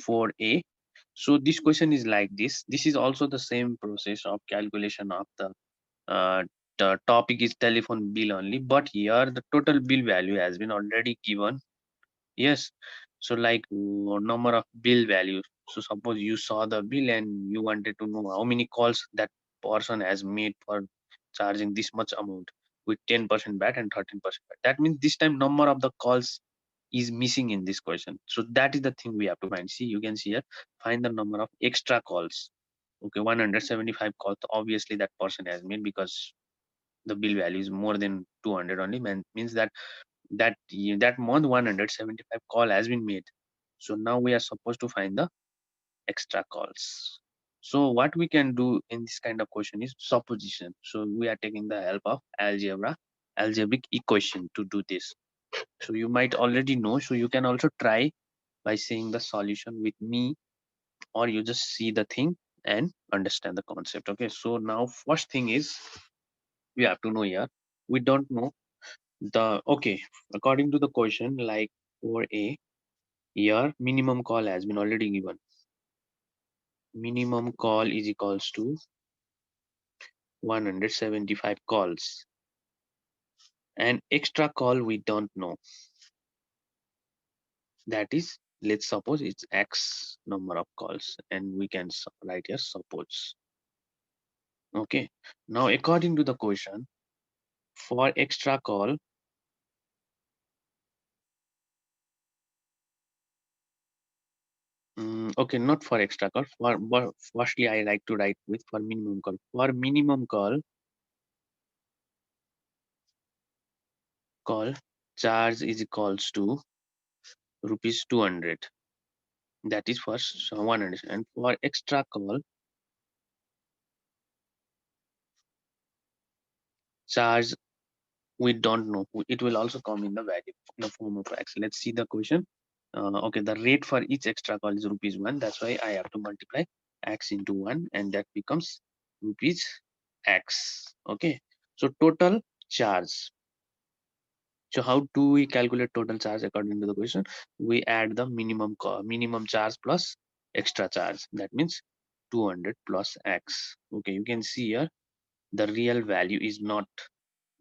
4a. So this question is like this. This is also the same process of calculation of the topic is telephone bill only, but here the total bill value has been already given. Yes. So like number of bill values. So suppose you saw the bill and you wanted to know how many calls that person has made for charging this much amount with 10% VAT and 13% VAT. That means this time number of the calls is missing in this question. So that is the thing we have to find. See, you can see here, find the number of extra calls. Okay, 175 calls. Obviously that person has made because the bill value is more than 200 only, means that that month 175 call has been made. So now we are supposed to find the extra calls. So what we can do in this kind of question is supposition. So we are taking the help of algebraic equation to do this. So you might already know, so you can also try by saying the solution with me, or you just see the thing and understand the concept. Okay, so now first thing is we have to know here, we don't know the, okay, according to the question, like for a, here minimum call has been already given. Minimum call is equals to 175 calls, and extra call we don't know. That is, let's suppose it's x number of calls, and we can write here suppose. Okay, now according to the question, for extra call, okay, not for extra call, for, but firstly I like to write with for minimum call. For minimum call charge is equals to rupees 200. That is for 100, and for extra call charge we don't know. It will also come in the value in the form of x. Let's see the question. Okay, the rate for each extra call is rupees 1. That's why I have to multiply x into 1, and that becomes rupees x. Okay, so total charge. So how do we calculate total charge according to the question? We add the minimum charge plus extra charge. That means 200 plus x. Okay, you can see here the real value is not,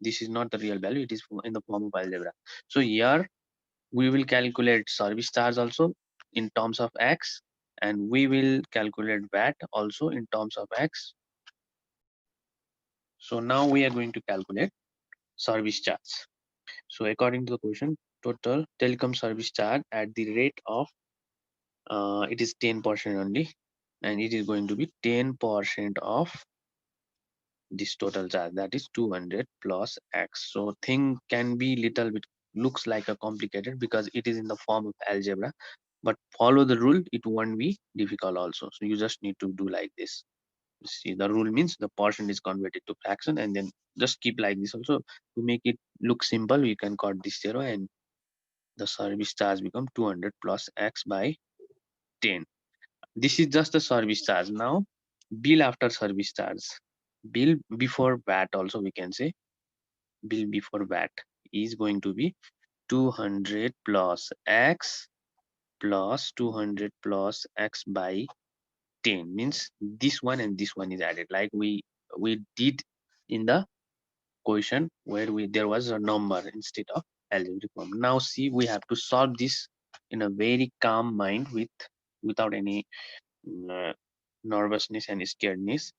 this is not the real value, it is in the form of algebra. So here we will calculate service charge also in terms of x, and we will calculate VAT also in terms of x. So now we are going to calculate service charge. So according to the question, total telecom service charge at the rate of it is 10% only, and it is going to be 10% of this total charge, that is 200 plus x. So thing can be little bit looks like a complicated because it is in the form of algebra, but follow the rule, it won't be difficult also. So you just need to do like this. See, the rule means the portion is converted to fraction, and then just keep like this also. To make it look simple, we can cut this 0, and the service charge become 200 plus x by 10. This is just the service charge. Now bill after service charge, bill before VAT also we can say, bill before VAT is going to be 200 plus x plus 200 plus x by 10, means this one and this one is added like we did in the question where there was a number instead of algebraic form. Now see, we have to solve this in a very calm mind without any uh, nervousness and scaredness.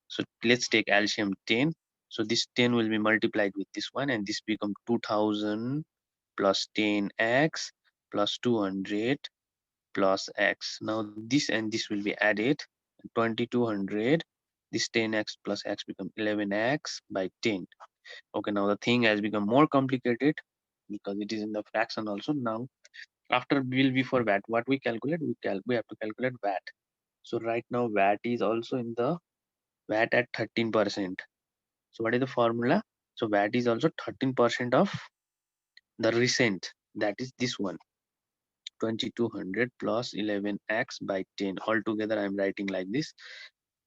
So let's take LCM 10. So this 10 will be multiplied with this one, and this become 2000 plus 10x plus 200 plus x. Now this and this will be added, 2200. This 10x plus x become 11x by 10. Okay, now the thing has become more complicated because it is in the fraction also. Now after bill before VAT, what we calculate? We have to calculate VAT. So right now VAT is also in the VAT at 13%. So what is the formula? So VAT is also 13% of the recent, that is this one, 2200 plus 11x by 10. Altogether I'm writing like this,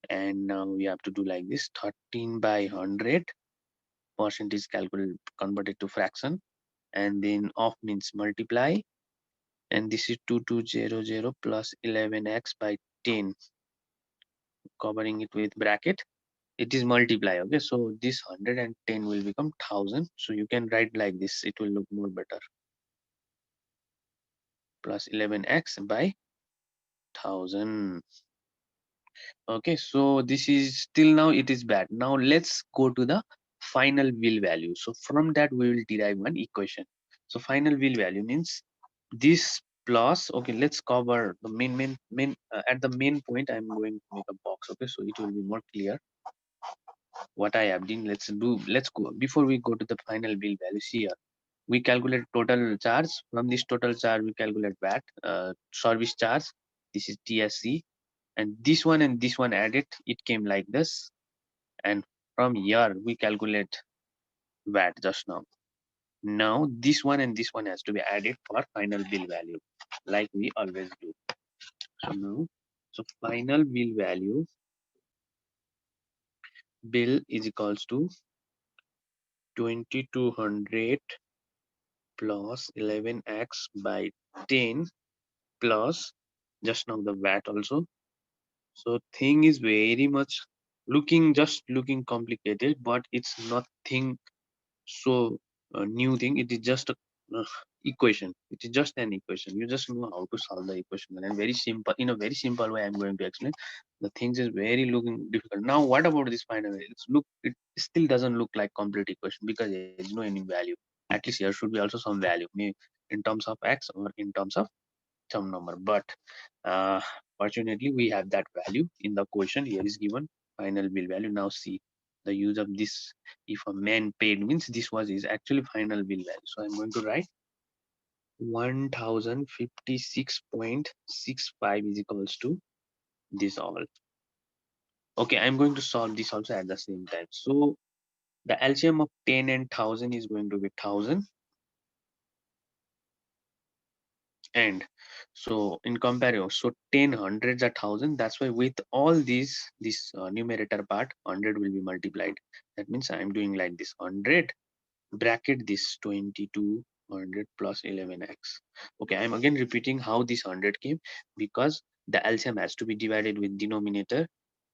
and now we have to do like this, 13 by 100, percentage calculated converted to fraction, and then off means multiply, and this is 2200 plus 11x by 10, covering it with bracket. It is multiply. Okay, so this 110 will become 1000. So you can write like this, it will look more better. Plus 11x by 1000. Okay, so this is till now it is bad. Now let's go to the final will value. So from that we will derive one equation. So final will value means this plus, okay, let's cover the main at the main point. I'm going to make a box. Okay, so it will be more clear what I have done. Let's go before we go to the final will values here. We calculate total charge. From this total charge we calculate VAT, service charge. This is TSC, and this one added, it came like this. And from here we calculate VAT just now. Now this one and this one has to be added for final bill value, like we always do. So now, so final bill value, bill is equals to 2200 plus 11x by 10 plus just now the VAT also. So thing is very much looking complicated, but it's nothing so new thing. It is just a uh, equation. It is just an equation. You just know how to solve the equation, and very simple, in a very simple way I'm going to explain. The things is very looking difficult. Now what about this final value? It still doesn't look like complete equation because there is no any value. At least here should be also some value, maybe in terms of x or in terms of some number, but uh, fortunately we have that value in the question. Here is given final bill value. Now see the use of this. If a man paid means this was his actually final bill value. So I'm going to write 1056.65 is equals to this all. Okay, I'm going to solve this also at the same time. So the LCM of 10 and 1000 is going to be 1000. And so in comparison, so 10 hundreds are 1000. That's why with all these, this numerator part 100 will be multiplied. That means I'm doing like this: 100 bracket this 2200 plus 11x. Okay, I'm again repeating how this 100 came, because the LCM has to be divided with denominator,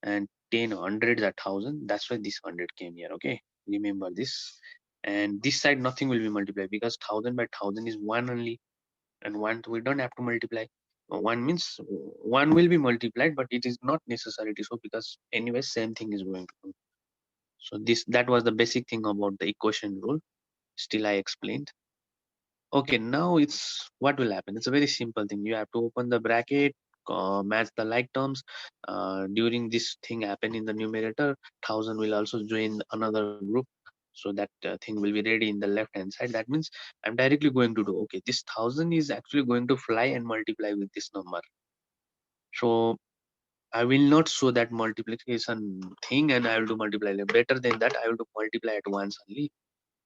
and 10 hundreds are 1000. That's why this 100 came here. Okay, remember this. And this side nothing will be multiplied because 1000 by 1000 is one only, and one we don't have to multiply. One means one will be multiplied, but it is not necessary to so, because anyway same thing is going to come. So this, that was the basic thing about the equation rule. Still I explained. Okay, now it's what will happen. It's a very simple thing. You have to open the bracket, match the like terms. During this thing happen in the numerator, 1000 will also join another group, so that thing will be ready in the left hand side. That means I'm directly going to do, okay, this 1000 is actually going to fly and multiply with this number. So I will not show that multiplication thing and I will do multiply. Better than that, I will do multiply at once only,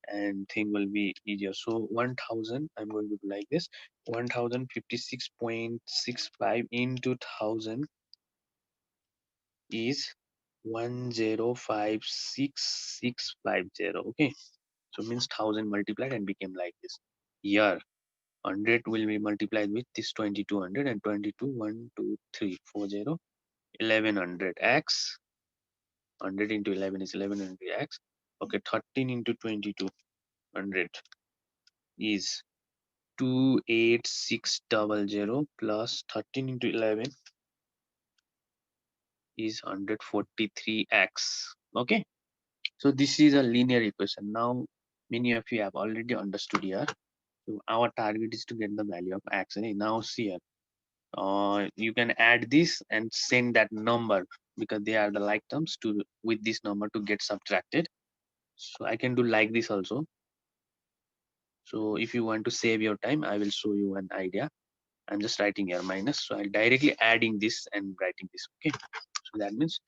and thing will be easier. So 1000, I'm going to do like this: 1056.65 into 1000 is 1056,650. Okay, so means 1000 multiplied and became like this. Here 100 will be multiplied with this 2200, and 22 1 2 3 4 0 1100 x. 100 into 11 is 1100x. Okay, 13 into 2200 is 28600 plus 13 into 11 is 143x. Okay, so this is a linear equation. Now many of you have already understood here. So our target is to get the value of x. Now see here, you can add this and send that number, because they are the like terms, to with this number to get subtracted. So I can do like this also. So if you want to save your time, I will show you an idea. I'm just writing here minus. So I'll directly adding this and writing this. Okay. So that means,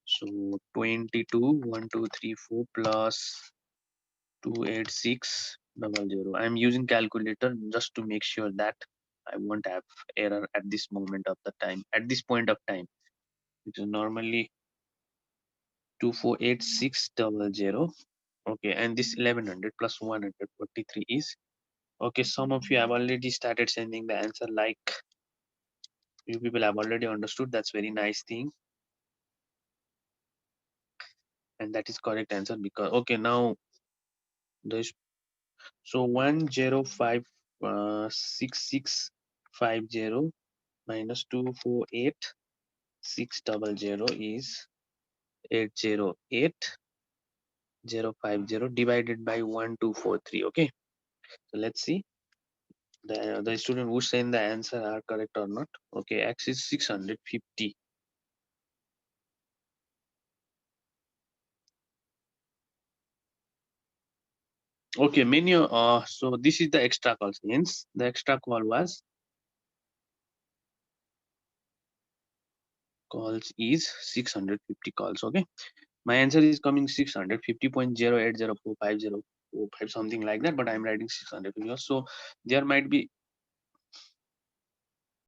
so 22 1 2 3 4 plus 28600. I'm using calculator just to make sure that I won't have error at this moment of the time, at this point of time, which is normally 248,600. Okay, and this 1100 plus 143 is Okay, some of you have already started sending the answer, like you people have already understood. That's very nice thing, and that is correct answer. Because okay, now this, so 1056650 minus 248600 is 808050 divided by 1243. Okay, so let's see the student who send the answer are correct or not. Okay, x is 650. Okay, menu. So this is the extra calls. Hence, the extra calls is 650 calls. Okay, my answer is coming 650.0804505 something like that. But I'm writing 650. So there might be